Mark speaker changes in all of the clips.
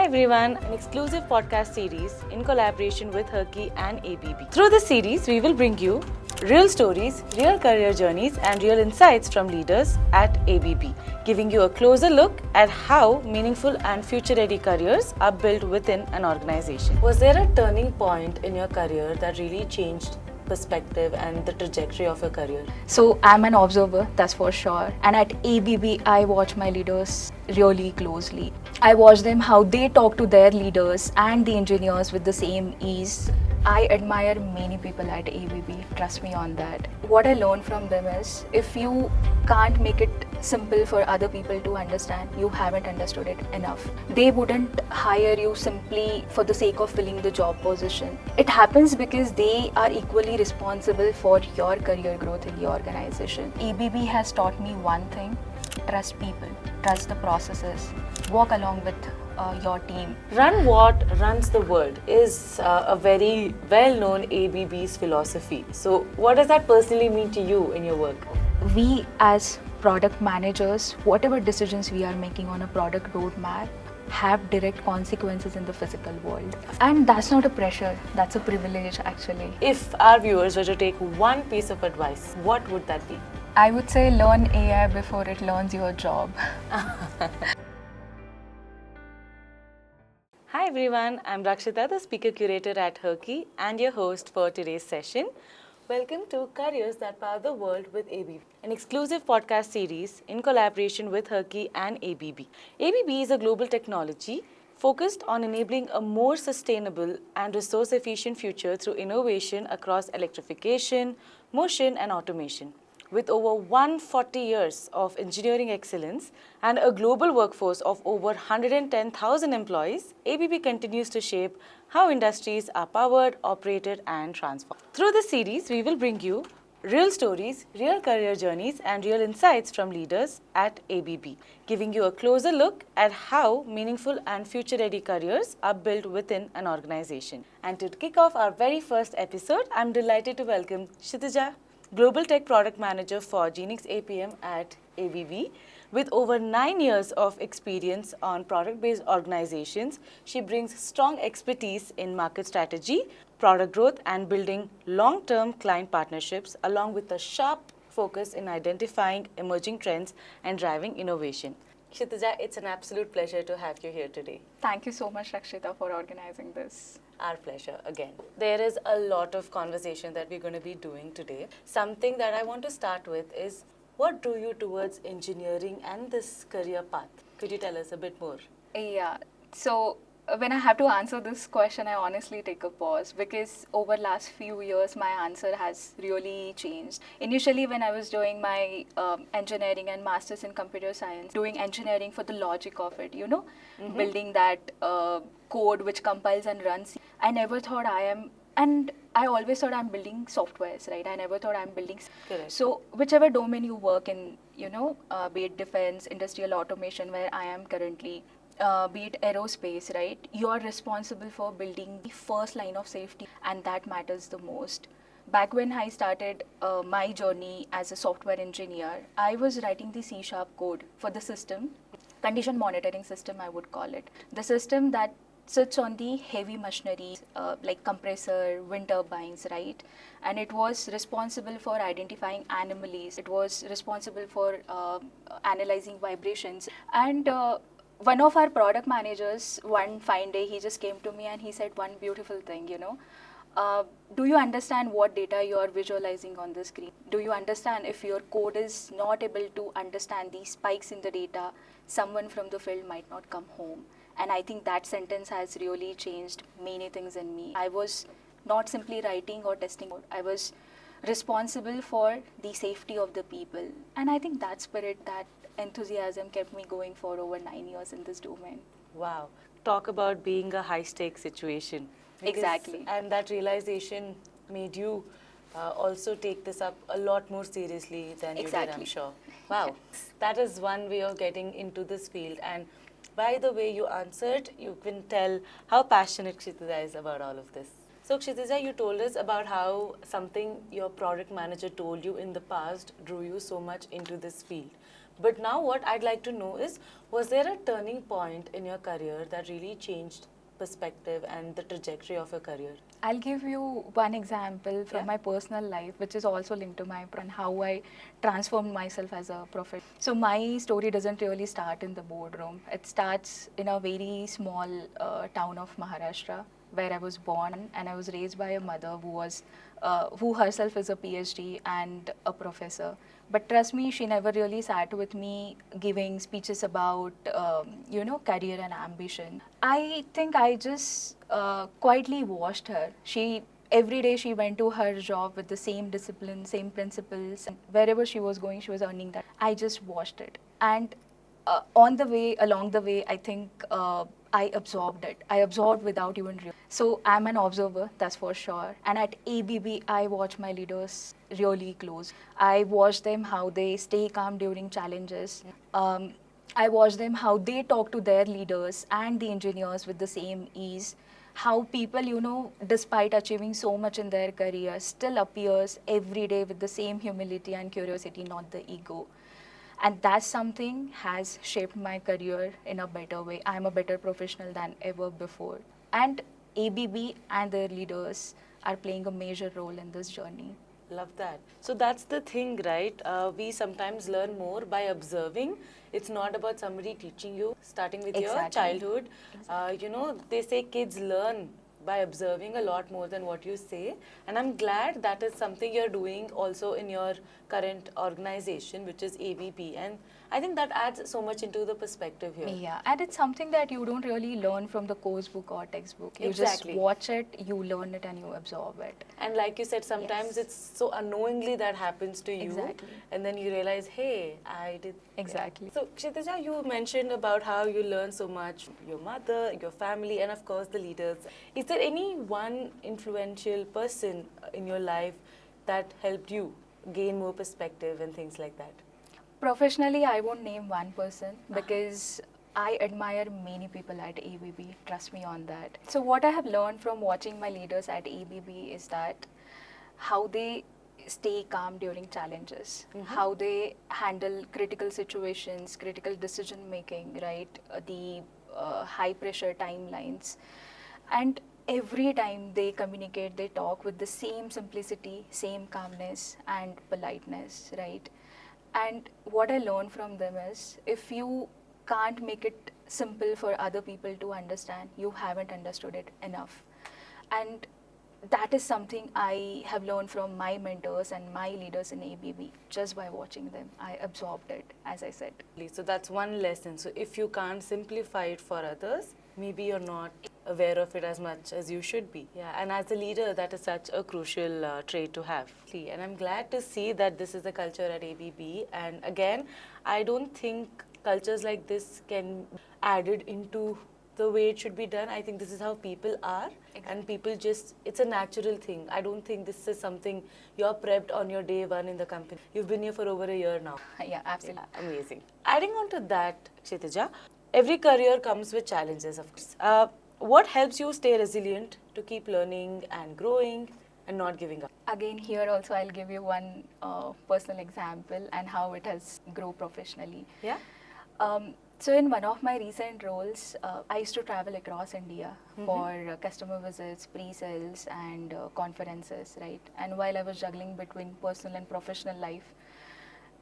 Speaker 1: Hi everyone, an exclusive podcast series in collaboration with Herky and ABB. Through this series, we will bring you real stories, real career journeys, and real insights from leaders at ABB, giving you a closer look at how meaningful and future-ready careers are built within an organization. Was there a turning point in your career that really changed perspective and the trajectory of your career?
Speaker 2: So I'm an observer, that's for sure. And at ABB, I watch my leaders really closely. I watch them how they talk to their leaders and the engineers with the same ease. I admire many people at ABB, trust me on that. What I learned from them is, if you can't make it simple for other people to understand, you haven't understood it enough. They wouldn't hire you simply for the sake of filling the job position. It happens because they are equally responsible for your career growth in the organization. ABB has taught me one thing: trust people, trust the processes, walk along with your team.
Speaker 1: Run what runs the world is a very well-known ABB's philosophy. So what does that personally mean to you in your work?
Speaker 2: We as product managers, whatever decisions we are making on a product roadmap have direct consequences in the physical world. And that's not a pressure, that's a privilege actually.
Speaker 1: If our viewers were to take one piece of advice, what would that be?
Speaker 2: I would say learn AI before it learns your job.
Speaker 1: Hi everyone, I'm Rakshita, the speaker curator at Herky and your host for today's session. Welcome to Careers That Power the World with ABB, an exclusive podcast series in collaboration with Herky and ABB. ABB is a global technology focused on enabling a more sustainable and resource-efficient future through innovation across electrification, motion, and automation. With over 140 years of engineering excellence and a global workforce of over 110,000 employees, ABB continues to shape how industries are powered, operated, and transformed. Through this series, we will bring you real stories, real career journeys, and real insights from leaders at ABB, giving you a closer look at how meaningful and future-ready careers are built within an organization. And to kick off our very first episode, I'm delighted to welcome Kshitija, Global Tech Product Manager for Genix APM at ABB. With over 9 years of experience on product-based organizations, she brings strong expertise in market strategy, product growth, and building long-term client partnerships, along with a sharp focus in identifying emerging trends and driving innovation. Kshitija, it's an absolute pleasure to have you here today.
Speaker 2: Thank you so much, Rakshita, for organizing this.
Speaker 1: Our pleasure again. There is a lot of conversation that we're going to be doing today. Something that I want to start with is, what drew you towards engineering and this career path? Could you tell us a bit more?
Speaker 2: Yeah, so when I have to answer this question, I honestly take a pause because over last few years, my answer has really changed. Initially, when I was doing my engineering and master's in computer science, doing engineering for the logic of it, building that code which compiles and runs, I never thought I always thought I'm building softwares, right? I never thought I'm building.
Speaker 1: Correct.
Speaker 2: So whichever domain you work in, be it defense, industrial automation, where I am currently, be it aerospace, right? You are responsible for building the first line of safety, and that matters the most. Back when I started my journey as a software engineer, I was writing the C# code for the system, condition monitoring system, I would call it. The system that sits on the heavy machinery like compressor, wind turbines, right? And it was responsible for identifying anomalies. It was responsible for analyzing vibrations. And one of our product managers, one fine day, he just came to me and he said one beautiful thing, do you understand what data you are visualizing on the screen? Do you understand if your code is not able to understand these spikes in the data, someone from the field might not come home? And I think that sentence has really changed many things in me. I was not simply writing or testing, I was responsible for the safety of the people. And I think that spirit, that enthusiasm kept me going for over 9 years in this domain.
Speaker 1: Wow. Talk about being a high-stakes situation.
Speaker 2: Exactly.
Speaker 1: And that realization made you also take this up a lot more seriously than you did, I'm sure. Wow. That is one way of getting into this field. And by the way you answered, you can tell how passionate Kshitija is about all of this. So Kshitija, you told us about how something your product manager told you in the past drew you so much into this field. But now what I'd like to know is, was there a turning point in your career that really changed perspective and the trajectory of your career?
Speaker 2: I'll give you one example from
Speaker 1: Yeah.
Speaker 2: my personal life, which is also linked to my and how I transformed myself as a prophet. So my story doesn't really start in the boardroom. It starts in a very small town of Maharashtra, where I was born, and I was raised by a mother who herself is a PhD and a professor. But trust me, she never really sat with me giving speeches about, career and ambition. I think I just quietly watched her. Every day she went to her job with the same discipline, same principles. And wherever she was going, she was earning that. I just watched it. And along the way, I think I absorbed it. I absorbed without even realizing. So I'm an observer, that's for sure. And at ABB, I watch my leaders really close. I watch them how they stay calm during challenges. I watch them how they talk to their leaders and the engineers with the same ease. How people, despite achieving so much in their career, still appears every day with the same humility and curiosity, not the ego. And that something has shaped my career in a better way. I'm a better professional than ever before. And ABB and their leaders are playing a major role in this journey.
Speaker 1: Love that. So that's the thing, right? We sometimes learn more by observing. It's not about somebody teaching you, starting with your
Speaker 2: Exactly.
Speaker 1: childhood. They say kids learn by observing a lot more than what you say. And I'm glad that is something you're doing also in your current organization, which is ABP. And I think that adds so much into the perspective here.
Speaker 2: Yeah, and it's something that you don't really learn from the course book or textbook. You
Speaker 1: Exactly.
Speaker 2: just watch it, you learn it, and you absorb it.
Speaker 1: And like you said, sometimes
Speaker 2: Yes.
Speaker 1: it's so unknowingly that happens to you.
Speaker 2: Exactly.
Speaker 1: And then you realize, hey, I did.
Speaker 2: Exactly.
Speaker 1: So, Kshitija, you mentioned about how you learn so much from your mother, your family, and of course the leaders. Is there any one influential person in your life that helped you gain more perspective and things like that?
Speaker 2: Professionally, I won't name one person because I admire many people at ABB. Trust me on that. So, what I have learned from watching my leaders at ABB is that how they stay calm during challenges, how they handle critical situations, critical decision making, right? The high pressure timelines. And every time they communicate, they talk with the same simplicity, same calmness, and politeness, right? And what I learned from them is if you can't make it simple for other people to understand, you haven't understood it enough. And that is something I have learned from my mentors and my leaders in ABB just by watching them. I absorbed it, as I said.
Speaker 1: So that's one lesson. So if you can't simplify it for others, maybe you're not aware of it as much as you should be. Yeah, and as a leader, that is such a crucial trait to have. And I'm glad to see that this is the culture at ABB. And again, I don't think cultures like this can be added into the way it should be done. I think this is how people are, and people just, it's a natural thing. I don't think this is something you're prepped on your day one in the company. You've been here for over a year now.
Speaker 2: Yeah, absolutely.
Speaker 1: Yeah, amazing. Adding on to that, Kshitija, every career comes with challenges, of course. What helps you stay resilient to keep learning and growing and not giving up?
Speaker 2: Again, here also I'll give you one personal example and how it has grown professionally.
Speaker 1: Yeah?
Speaker 2: So in one of my recent roles, I used to travel across India for customer visits, pre-sales, and conferences, right? And while I was juggling between personal and professional life,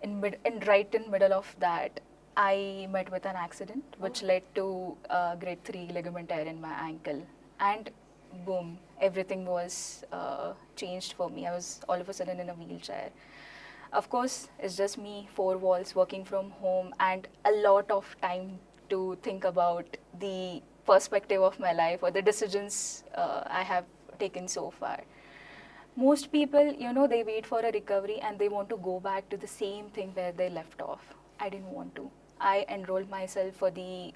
Speaker 2: right in middle of that, I met with an accident which led to grade 3 ligament tear in my ankle. And boom, everything was changed for me. I was all of a sudden in a wheelchair. Of course, it's just me, four walls, working from home, and a lot of time to think about the perspective of my life or the decisions I have taken so far. Most people, they wait for a recovery and they want to go back to the same thing where they left off. I didn't want to. I enrolled myself for the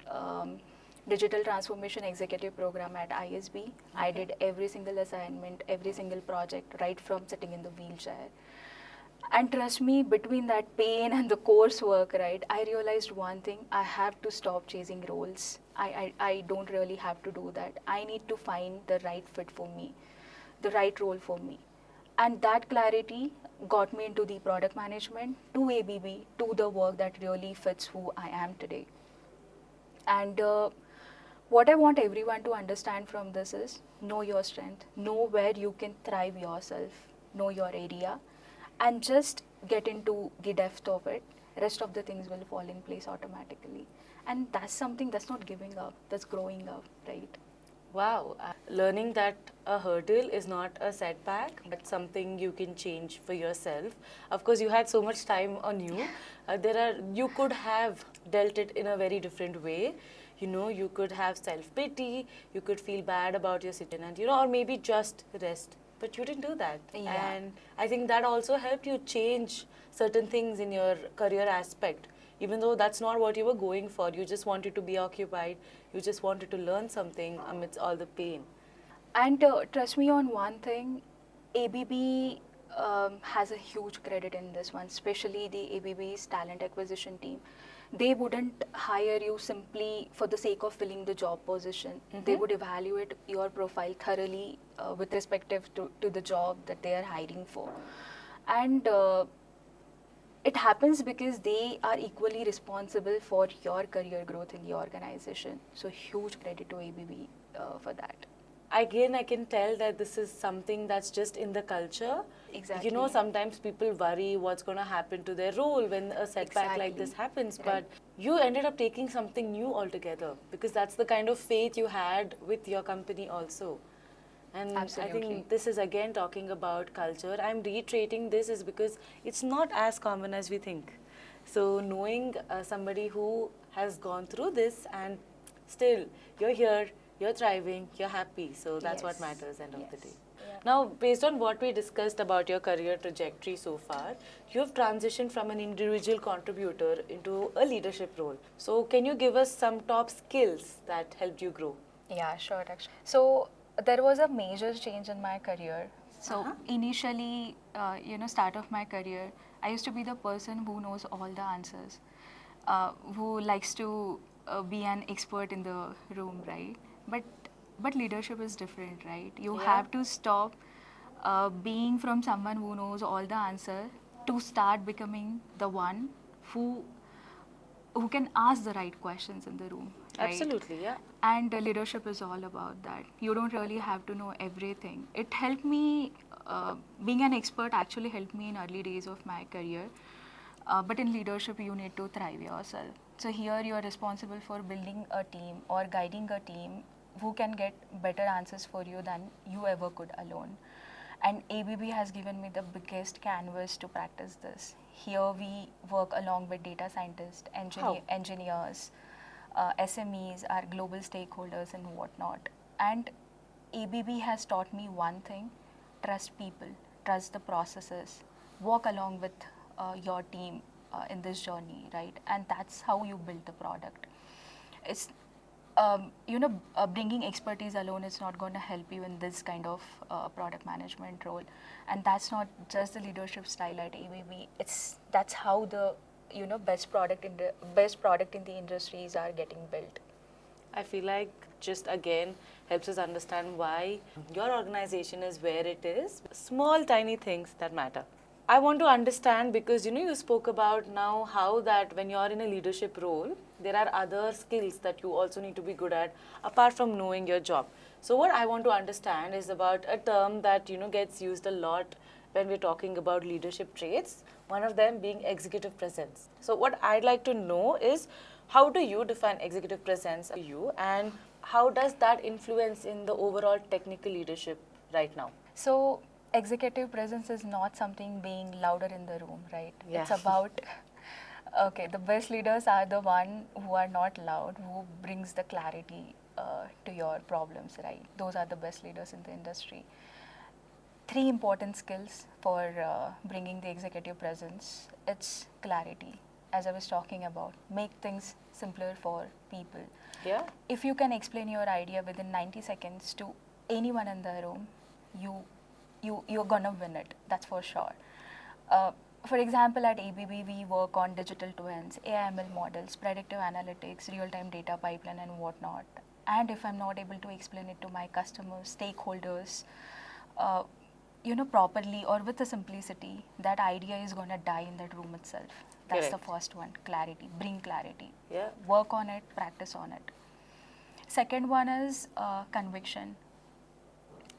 Speaker 2: Digital Transformation Executive Program at ISB. I did every single assignment, every single project, right from sitting in the wheelchair. And trust me, between that pain and the coursework, right, I realized one thing: I have to stop chasing roles. I don't really have to do that. I need to find the right fit for me, the right role for me. And that clarity got me into the product management, to ABB, to the work that really fits who I am today. And what I want everyone to understand from this is know your strength, know where you can thrive yourself, know your area, and just get into the depth of it. Rest of the things will fall in place automatically. And that's something that's not giving up, that's growing up, right?
Speaker 1: Wow, learning that a hurdle is not a setback, but something you can change for yourself. Of course, you had so much time on you. You could have dealt it in a very different way. You know, you could have self pity, you could feel bad about your situation, and or maybe just rest. But you didn't do that.
Speaker 2: Yeah.
Speaker 1: And I think that also helped you change certain things in your career aspect. Even though that's not what you were going for, you just wanted to be occupied, you just wanted to learn something amidst all the pain.
Speaker 2: And trust me on one thing, ABB has a huge credit in this one, especially the ABB's talent acquisition team. They wouldn't hire you simply for the sake of filling the job position. They would evaluate your profile thoroughly with respective to the job that they are hiring for. And it happens because they are equally responsible for your career growth in the organization. So huge credit to ABB for that.
Speaker 1: Again, I can tell that this is something that's just in the culture.
Speaker 2: Exactly.
Speaker 1: Sometimes people worry what's going to happen to their role when a setback like this
Speaker 2: Exactly.
Speaker 1: happens,
Speaker 2: Right.
Speaker 1: but you ended up taking something new altogether because that's the kind of faith you had with your company also. And I
Speaker 2: Absolutely.
Speaker 1: think this is again talking about culture. I'm reiterating this is because it's not as common as we think. So knowing somebody who has gone through this and still you're here, you're thriving, you're happy. So that's what
Speaker 2: Yes.
Speaker 1: matters end of the day.
Speaker 2: Yes. Yeah.
Speaker 1: Now, based on what we discussed about your career trajectory so far, you have transitioned from an individual contributor into a leadership role. So, can you give us some top skills that helped you grow?
Speaker 2: Yeah, sure, actually. So there was a major change in my career. So initially, start of my career, I used to be the person who knows all the answers, who likes to be an expert in the room, right? But but leadership is different, right? You
Speaker 1: Yeah.
Speaker 2: have to stop being from someone who knows all the answer to start becoming the one who who can ask the right questions in the room, right?
Speaker 1: Absolutely, yeah.
Speaker 2: And leadership is all about that. You don't really have to know everything. It helped me, being an expert actually helped me in early days of my career. But in leadership, you need to thrive yourself. So here you are responsible for building a team or guiding a team who can get better answers for you than you ever could alone. And ABB has given me the biggest canvas to practice this. Here we work along with data scientists,
Speaker 1: How?
Speaker 2: engineers, SMEs, our global stakeholders, and whatnot. And ABB has taught me one thing: trust people, trust the processes, walk along with your team in this journey, right? And that's how you build the product. It's bringing expertise alone is not going to help you in this kind of product management role, and that's not just the leadership style at ABB. That's how the best product in the industries are getting built.
Speaker 1: I feel like just again helps us understand why your organization is where it is. Small, tiny things that matter. I want to understand because you spoke about now how that when you're in a leadership role, there are other skills that you also need to be good at apart from knowing your job. So what I want to understand is about a term that gets used a lot when we're talking about leadership traits, one of them being executive presence. So what I'd like to know is how do you define executive presence to you and how does that influence in the overall technical leadership right now?
Speaker 2: So executive presence is not something being louder in the room, right?
Speaker 1: Yeah.
Speaker 2: It's about okay, the best leaders are the one who are not loud, who brings the clarity to your problems, right? Those are the best leaders in the industry. Three important skills for bringing the executive presence. It's clarity, as I was talking about. Make things simpler for people.
Speaker 1: Yeah.
Speaker 2: If you can explain your idea within 90 seconds to anyone in the room, you're gonna win it. That's for sure. For example, at ABB, we work on digital twins, AI/ML models, predictive analytics, real-time data pipeline, and whatnot. And if I'm not able to explain it to my customers, stakeholders, uh, properly or with a simplicity, that idea is going to die in that room itself. That's the
Speaker 1: Correct.
Speaker 2: first one. Clarity. Bring clarity.
Speaker 1: Yeah.
Speaker 2: Work on it, practice on it. Second one is conviction.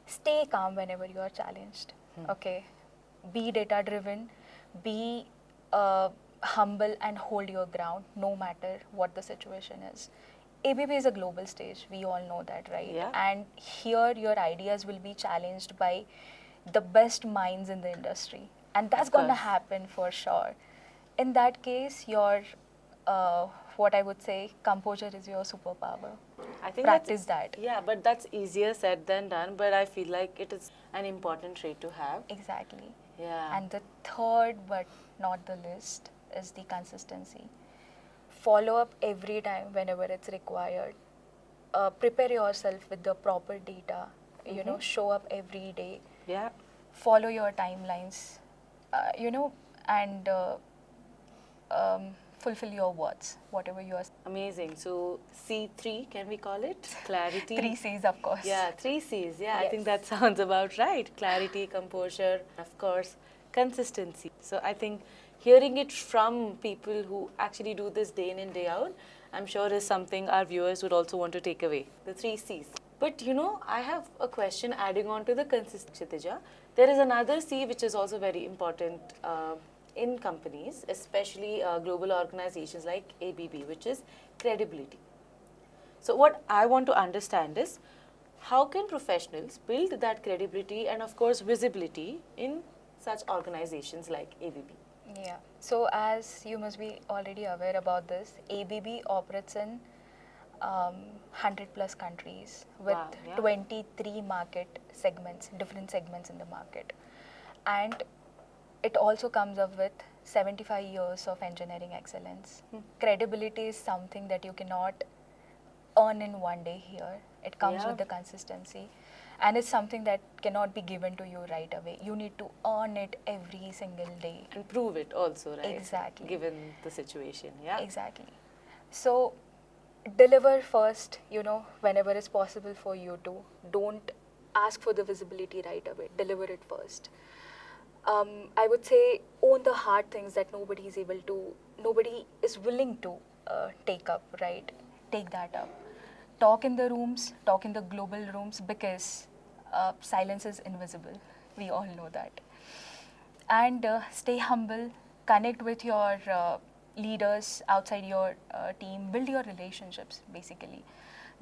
Speaker 2: Stay calm whenever you are challenged. Okay. Be data driven, be humble, and hold your ground no matter what the situation is. ABB is a global stage, we all know that, right?
Speaker 1: Yeah.
Speaker 2: And here your ideas will be challenged by the best minds in the industry, and that's
Speaker 1: Of
Speaker 2: going to
Speaker 1: course.
Speaker 2: happen for sure. In that case, your what I would say, composure is your superpower.
Speaker 1: I think
Speaker 2: Practice that.
Speaker 1: Yeah, but that's easier said than done. But I feel like it is an important trait to have.
Speaker 2: Exactly.
Speaker 1: Yeah.
Speaker 2: And the third, but not the least, is the consistency. Follow up every time whenever it's required. Prepare yourself with the proper data. Show up every day.
Speaker 1: Yeah.
Speaker 2: Follow your timelines. And fulfill your words, whatever you are.
Speaker 1: Amazing. So C3, can we call it? Clarity.
Speaker 2: 3 C's, of course.
Speaker 1: Yeah, 3 C's. Yeah, I
Speaker 2: Yes.
Speaker 1: think that sounds about right. Clarity, composure, of course, consistency. So I think hearing it from people who actually do this day in and day out, I'm sure is something our viewers would also want to take away. The 3 C's. But I have a question adding on to the consistency, Kshitija. There is another C which is also very important in companies, especially global organizations like ABB, which is credibility. So what I want to understand is, how can professionals build that credibility and of course visibility in such organizations like ABB?
Speaker 2: Yeah. So as you must be already aware about this, ABB operates in 100 plus countries with
Speaker 1: Wow, yeah.
Speaker 2: 23 market segments, different segments in the market. And it also comes up with 75 years of engineering excellence. Credibility is something that you cannot earn in one day here. It comes
Speaker 1: Yeah.
Speaker 2: with the consistency. And it's something that cannot be given to you right away. You need to earn it every single day.
Speaker 1: And prove it also, right?
Speaker 2: Exactly.
Speaker 1: Given the situation, yeah.
Speaker 2: Exactly. So deliver first, whenever it's possible for you to. Don't ask for the visibility right away. Deliver it first. I would say own the hard things that nobody is willing to take up, right? Take that up. Talk in the rooms, talk in the global rooms, because silence is invisible. We all know that. And stay humble, connect with your leaders outside your team, build your relationships, basically.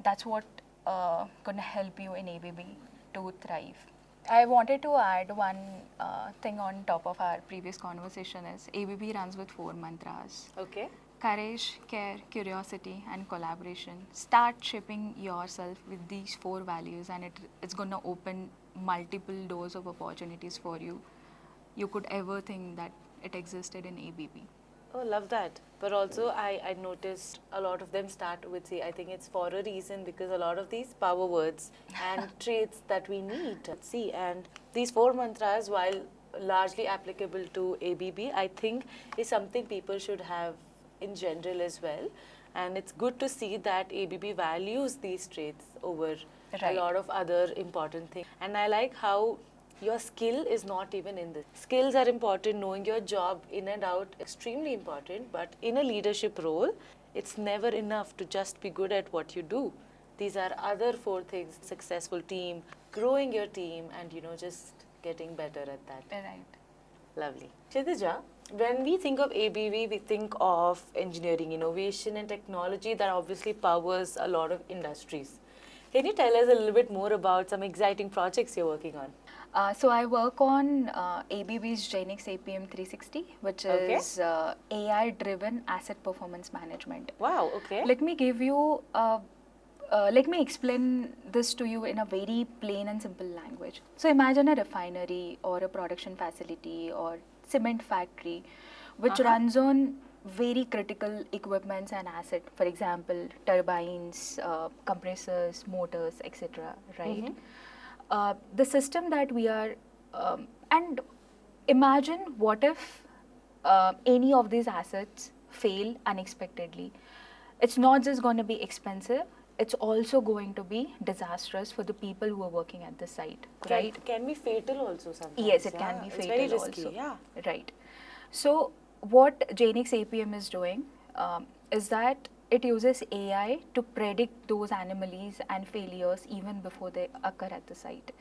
Speaker 2: That's what going to help you in ABB to thrive. I wanted to add one thing on top of our previous conversation is ABB runs with 4 mantras.
Speaker 1: Okay.
Speaker 2: Courage, care, curiosity, and collaboration. Start shaping yourself with these 4 values, and it's going to open multiple doors of opportunities for you. You could ever think that it existed in ABB.
Speaker 1: Oh, love that. But also, I noticed a lot of them start with, say, I think it's for a reason, because a lot of these power words and traits that we need to see. And these 4 mantras, while largely applicable to ABB, I think is something people should have in general as well. And it's good to see that ABB values these traits over a
Speaker 2: Right.
Speaker 1: lot of other important things. And I like how your skill is not even in this. Skills are important, knowing your job in and out, extremely important, but in a leadership role, it's never enough to just be good at what you do. These are other 4 things: successful team, growing your team, and just getting better at that.
Speaker 2: Right.
Speaker 1: Lovely. Kshitija, when we think of ABV, we think of engineering, innovation, and technology that obviously powers a lot of industries. Can you tell us a little bit more about some exciting projects you're working on?
Speaker 2: So I work on ABB's Genix APM 360, which
Speaker 1: Okay.
Speaker 2: is AI-driven asset performance management.
Speaker 1: Wow, okay.
Speaker 2: Let me give you, let me explain this to you in a very plain and simple language. So imagine a refinery or a production facility or cement factory, which runs on very critical equipments and asset. For example, turbines, compressors, motors, etc. Right? The system that we are, and imagine what if any of these assets fail unexpectedly. It's not just going to be expensive, it's also going to be disastrous for the people who are working at the site, right?
Speaker 1: Can be fatal also sometimes.
Speaker 2: Yes, it
Speaker 1: yeah.
Speaker 2: can be
Speaker 1: It's
Speaker 2: fatal
Speaker 1: very risky.
Speaker 2: also.
Speaker 1: Yeah.
Speaker 2: Right. So what Janix APM is doing is that it uses AI to predict those anomalies and failures even before they occur at the site,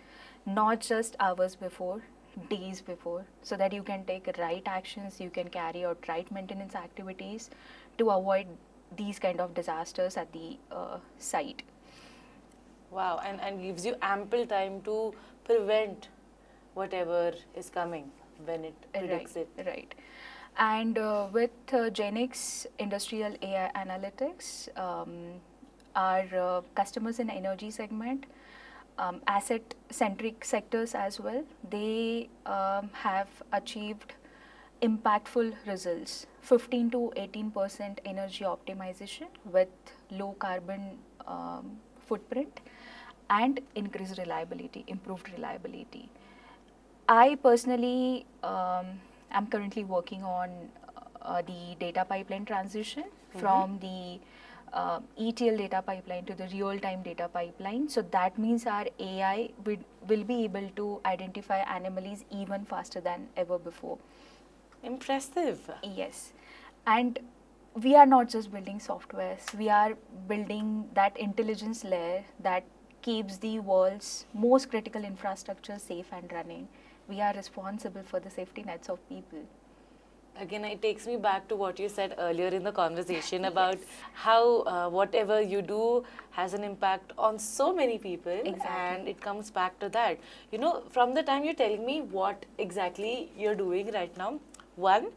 Speaker 2: not just hours before, days before, so that you can take right actions, you can carry out right maintenance activities to avoid these kind of disasters at the site.
Speaker 1: Wow, and gives you ample time to prevent whatever is coming when it predicts
Speaker 2: Right,
Speaker 1: it.
Speaker 2: right. And with Genix Industrial AI Analytics, our customers in energy segment, asset-centric sectors as well, they have achieved impactful results, 15 to 18% energy optimization with low carbon footprint and increased reliability, improved reliability. I personally am currently working on the data pipeline transition from the ETL data pipeline to the real-time data pipeline. So that means our AI will be able to identify anomalies even faster than ever before.
Speaker 1: Impressive.
Speaker 2: Yes. And we are not just building softwares, we are building that intelligence layer that keeps the world's most critical infrastructure safe and running. We are responsible for the safety nets of people.
Speaker 1: Again, it takes me back to what you said earlier in the conversation about how whatever you do has an impact on so many people,
Speaker 2: Exactly.
Speaker 1: and it comes back to that. You know, from the time you're telling me what exactly you're doing right now, one,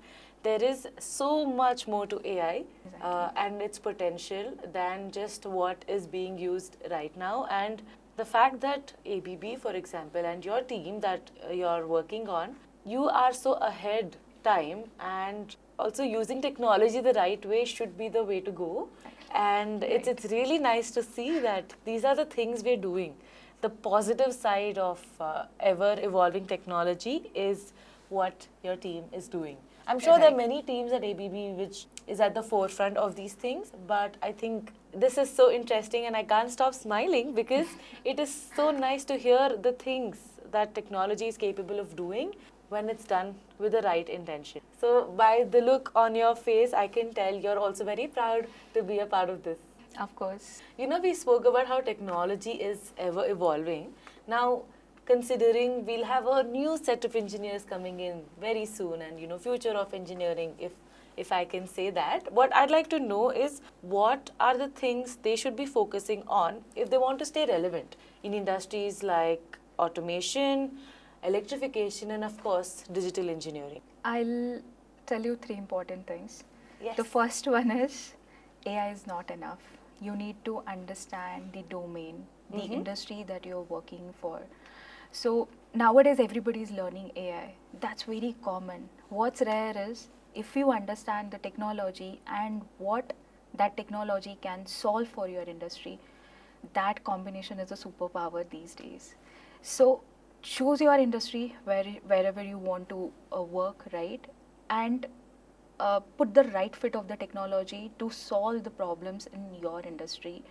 Speaker 1: there is so much more to AI
Speaker 2: Exactly.
Speaker 1: and its potential than just what is being used right now. And the fact that ABB, for example, and your team that you're working on, you are so ahead time, and also using technology the right way should be the way to go. And it's really nice to see that these are the things we're doing. The positive side of ever evolving technology is what your team is doing. I'm sure there are many teams at ABB which is at the forefront of these things, but I think this is so interesting and I can't stop smiling because it is so nice to hear the things that technology is capable of doing when it's done with the right intention. So, by the look on your face, I can tell you're also very proud to be a part of this.
Speaker 2: Of course.
Speaker 1: You know, we spoke about how technology is ever evolving. Now, considering we'll have a new set of engineers coming in very soon, and future of engineering, if I can say that, what I'd like to know is what are the things they should be focusing on if they want to stay relevant in industries like automation, electrification, and of course, digital engineering.
Speaker 2: I'll tell you three important things.
Speaker 1: Yes.
Speaker 2: The first one is AI is not enough. You need to understand the domain, the industry that you're working for. So nowadays everybody is learning AI. That's very common. What's rare is if you understand the technology and what that technology can solve for your industry, that combination is a superpower these days. So choose your industry wherever you want to work, right? And put the right fit of the technology to solve the problems in your industry.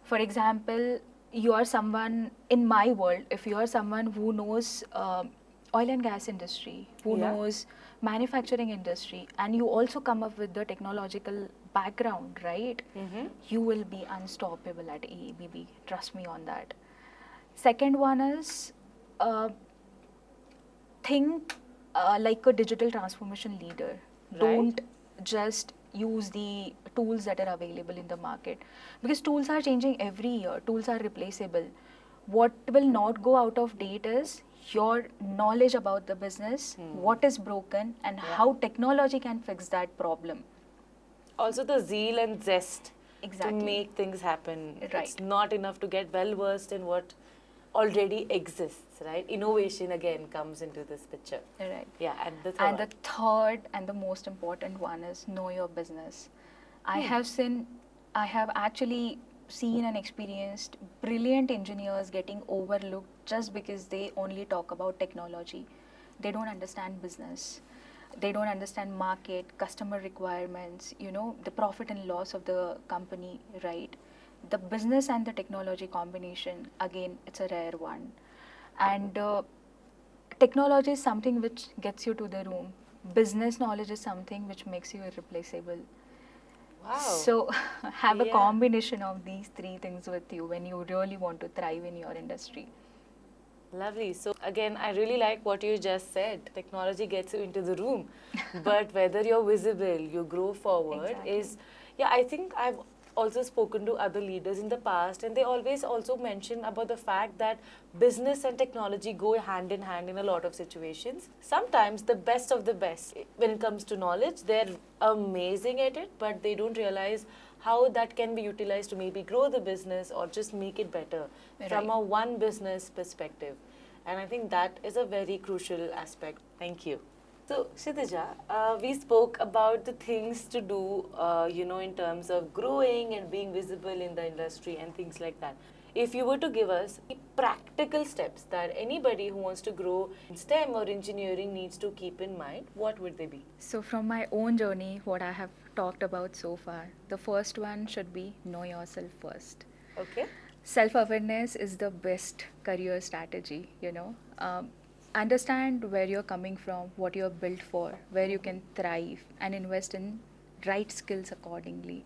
Speaker 2: For example, you are someone in my world, if you are someone who knows oil and gas industry, who
Speaker 1: Yeah.
Speaker 2: knows manufacturing industry, and you also come up with the technological background, right? You will be unstoppable at ABB. Trust me on that. Second one is think like a digital transformation leader.
Speaker 1: Right.
Speaker 2: Don't just use the tools that are available in the market, because tools are changing every year, tools are replaceable. What will not go out of date is your knowledge about the business, what is broken, and how technology can fix that problem.
Speaker 1: Also, the zeal and zest
Speaker 2: Exactly.
Speaker 1: to make things happen.
Speaker 2: Right.
Speaker 1: It's not enough to get well versed in what already exists, right? Innovation again comes into this picture.
Speaker 2: Right.
Speaker 1: Yeah, and the third.
Speaker 2: And the third and the most important one is know your business. I have actually seen and experienced brilliant engineers getting overlooked just because they only talk about technology. They don't understand business. They don't understand market, customer requirements, the profit and loss of the company, right? The business and the technology combination, again, it's a rare one. And technology is something which gets you to the room. Business knowledge is something which makes you irreplaceable.
Speaker 1: Wow.
Speaker 2: So have a
Speaker 1: Yeah.
Speaker 2: combination of these three things with you when you really want to thrive in your industry.
Speaker 1: Lovely. So again, I really like what you just said. Technology gets you into the room, but whether you're visible, you grow forward
Speaker 2: Exactly.
Speaker 1: is, yeah, I think I've also spoken to other leaders in the past, and they always also mention about the fact that business and technology go hand in hand in a lot of situations. Sometimes the best of the best, when it comes to knowledge, they're amazing at it, but they don't realize how that can be utilized to maybe grow the business or just make it better from
Speaker 2: Right.
Speaker 1: a one business perspective. And I think that is a very crucial aspect. Thank you. So, Kshitija, we spoke about the things to do, in terms of growing and being visible in the industry and things like that. If you were to give us practical steps that anybody who wants to grow in STEM or engineering needs to keep in mind, what would they be?
Speaker 2: So, from my own journey, what I have talked about so far, the first one should be know yourself first.
Speaker 1: Okay.
Speaker 2: Self awareness is the best career strategy, you know. Understand where you're coming from, what you're built for, where you can thrive, and invest in right skills accordingly.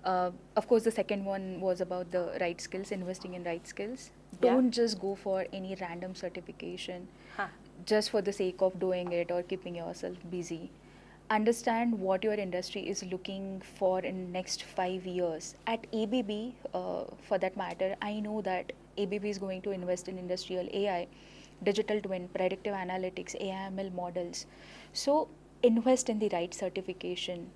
Speaker 2: Of course, the second one was about the right skills, investing in right skills.
Speaker 1: Yeah.
Speaker 2: Don't just go for any random certification
Speaker 1: Huh.
Speaker 2: just for the sake of doing it or keeping yourself busy. Understand what your industry is looking for in next 5 years. At ABB, for that matter, I know that ABB is going to invest in industrial AI, digital twin, predictive analytics, AIML models. So invest in the right certification.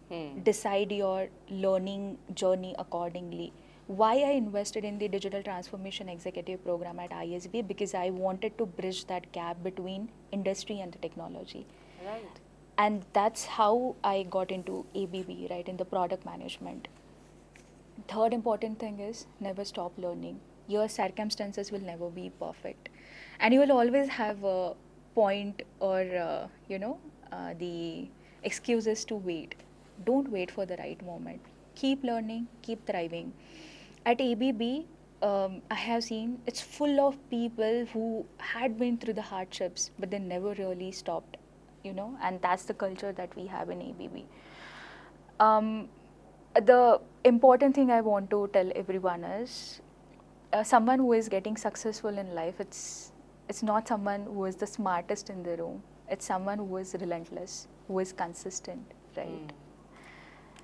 Speaker 2: Decide your learning journey accordingly. Why I invested in the digital transformation executive program at ISB? Because I wanted to bridge that gap between industry and the technology.
Speaker 1: Right.
Speaker 2: And that's how I got into ABB, right, in the product management. Third important thing is never stop learning. Your circumstances will never be perfect, and you will always have a point or the excuses to wait. Don't wait for the right moment. Keep learning, keep thriving. At ABB, I have seen it's full of people who had been through the hardships, but they never really stopped, and that's the culture that we have in ABB. Um, the important thing I want to tell everyone is someone who is getting successful in life, it's not someone who is the smartest in the room. It's someone who is relentless, who is consistent, right?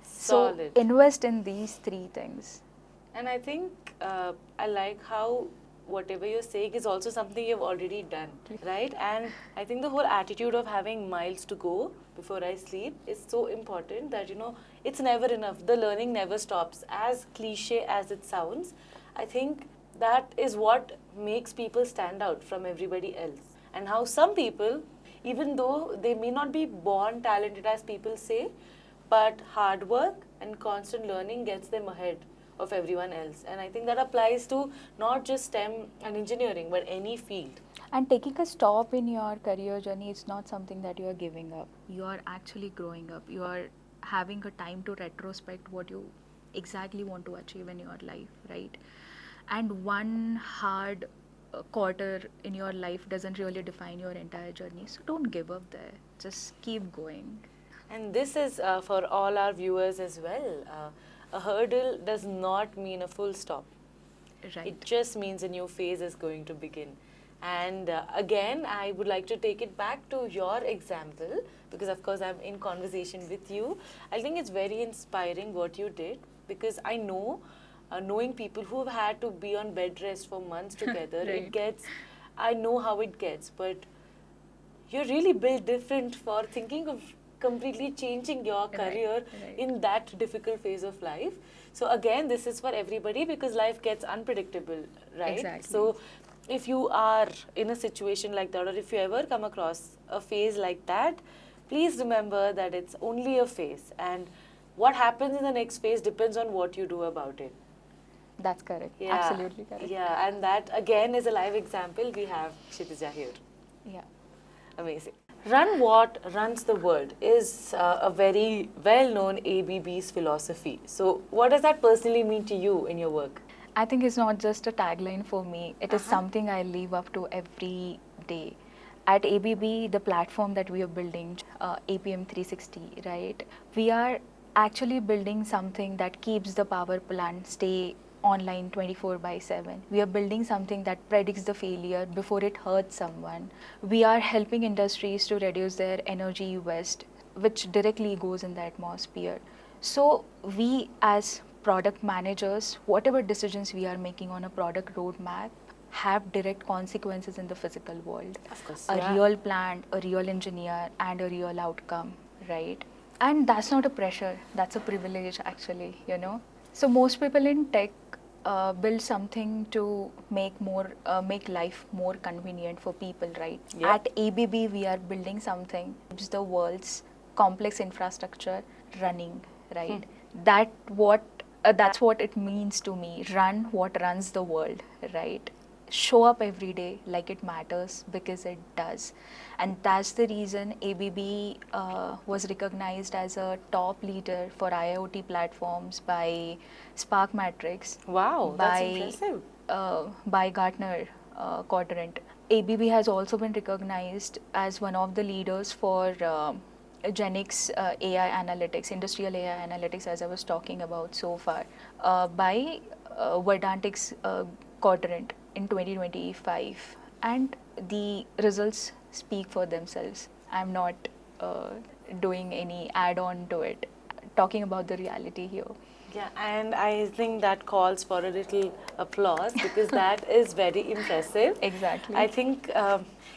Speaker 2: So
Speaker 1: Solid.
Speaker 2: invest in these three things.
Speaker 1: And I think I like how whatever you're saying is also something you've already done, right? And I think the whole attitude of having miles to go before I sleep is so important that, it's never enough. The learning never stops. As cliche as it sounds, I think that is what makes people stand out from everybody else. And how some people, even though they may not be born talented as people say, but hard work and constant learning gets them ahead of everyone else. And I think that applies to not just STEM and engineering, but any field.
Speaker 2: And taking a stop in your career journey is not something that you are giving up. You are actually growing up. You are having a time to retrospect what you exactly want to achieve in your life, right? And one hard quarter in your life doesn't really define your entire journey. So don't give up there. Just keep going.
Speaker 1: And this is for all our viewers as well. A hurdle does not mean a full stop.
Speaker 2: Right.
Speaker 1: It just means a new phase is going to begin. And again, I would like to take it back to your example because, of course, I'm in conversation with you. I think it's very inspiring what you did because I know, knowing people who've had to be on bed rest for months together,
Speaker 2: Right.
Speaker 1: I know how it gets, but you're really built different for thinking of completely changing your career
Speaker 2: right.
Speaker 1: in that difficult phase of life. So again, this is for everybody because life gets unpredictable, right?
Speaker 2: Exactly.
Speaker 1: So if you are in a situation like that or if you ever come across a phase like that, please remember that it's only a phase and what happens in the next phase depends on what you do about it.
Speaker 2: That's correct.
Speaker 1: Yeah,
Speaker 2: Absolutely correct.
Speaker 1: yeah, and that again is a live example. We have Kshitija here.
Speaker 2: Yeah.
Speaker 1: Amazing. Run what runs the world is a very well-known ABB's philosophy. So, what does that personally mean to you in your work?
Speaker 2: I think it's not just a tagline for me, it is
Speaker 1: Uh-huh.
Speaker 2: something I live up to every day. At ABB, the platform that we are building, APM 360, right? We are actually building something that keeps the power plant stay online 24 by 7. We are building something that predicts the failure before it hurts someone. We are helping industries to reduce their energy waste, which directly goes in the atmosphere. So we as product managers, whatever decisions we are making on a product roadmap have direct consequences in the physical world.
Speaker 1: Of course,
Speaker 2: A
Speaker 1: yeah.
Speaker 2: real plant, a real engineer, and a real outcome, right? And that's not a pressure, that's a privilege actually, you know. So most people in tech build something to make life more convenient for people, right?
Speaker 1: Yep.
Speaker 2: At ABB, we are building something which is the world's complex infrastructure running, right? That's what it means to me. Run what runs the world, right? Show up every day like it matters because it does. And that's the reason ABB was recognized as a top leader for IoT platforms by Spark Matrix,
Speaker 1: Wow, that's
Speaker 2: by
Speaker 1: impressive.
Speaker 2: by Gartner quadrant. ABB has also been recognized as one of the leaders for Genix AI analytics, industrial AI analytics, as I was talking about so far, by Verdantic's quadrant in 2025. And the results speak for themselves. I'm not uh, doing any add on to it, talking about the reality here.
Speaker 1: Yeah, and I think that calls for a little applause because that is very impressive.
Speaker 2: Exactly.
Speaker 1: I think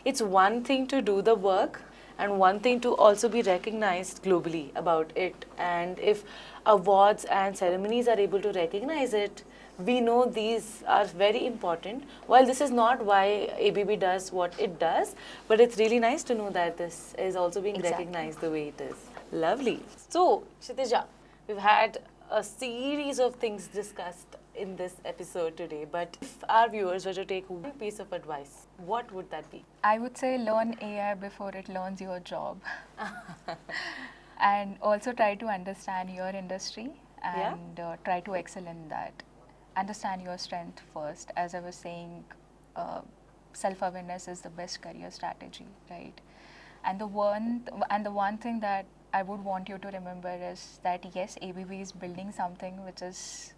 Speaker 1: it's one thing to do the work and one thing to also be recognized globally about it. And if awards and ceremonies are able to recognize it, we know these are very important. While this is not why ABB does what it does, but it's really nice to know that this is also being
Speaker 2: Exactly.
Speaker 1: recognized the way it is. Lovely. So, Kshitija, we've had a series of things discussed in this episode today, but if our viewers were to take one piece of advice, what would that be?
Speaker 2: I would say learn AI before it learns your job. And also try to understand your industry
Speaker 1: Yeah?
Speaker 2: and try to excel in that. Understand your strength first. As I was saying, self-awareness is the best career strategy, right? And the one thing that I would want you to remember is that yes, ABB is building something which is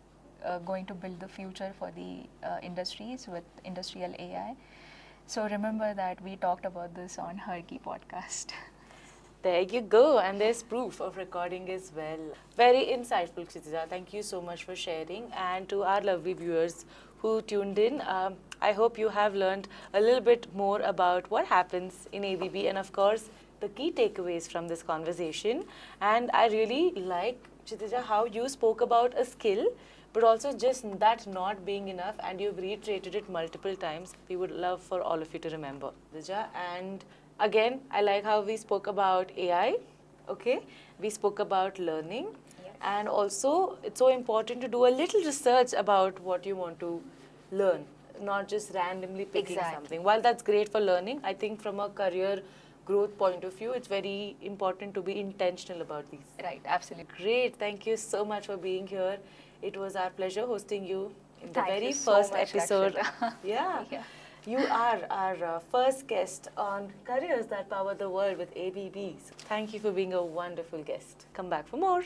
Speaker 2: going to build the future for the industries with industrial AI. So remember that we talked about this on Her Key podcast.
Speaker 1: There you go, and there's proof of recording as well. Very insightful, Kshitija. Thank you so much for sharing. And to our lovely viewers who tuned in, I hope you have learned a little bit more about what happens in ABB and, of course, the key takeaways from this conversation. And I really like, Kshitija, how you spoke about a skill, but also just that not being enough, and you've reiterated it multiple times. We would love for all of you to remember. Kshitija, and again, I like how we spoke about AI, okay? We spoke about learning.
Speaker 2: Yes.
Speaker 1: And also, it's so important to do a little research about what you want to learn, not just randomly picking
Speaker 2: Exactly.
Speaker 1: something. While that's great for learning, I think from a career growth point of view, it's very important to be intentional about these.
Speaker 2: Right, absolutely.
Speaker 1: Great. Thank you so much for being here. It was our pleasure hosting you in the
Speaker 2: Thank
Speaker 1: very
Speaker 2: you so
Speaker 1: first
Speaker 2: much,
Speaker 1: episode.
Speaker 2: Rakshita.
Speaker 1: Yeah.
Speaker 2: Yeah.
Speaker 1: You are our first guest on Careers That Power the World with ABB. So thank you for being a wonderful guest. Come back for more.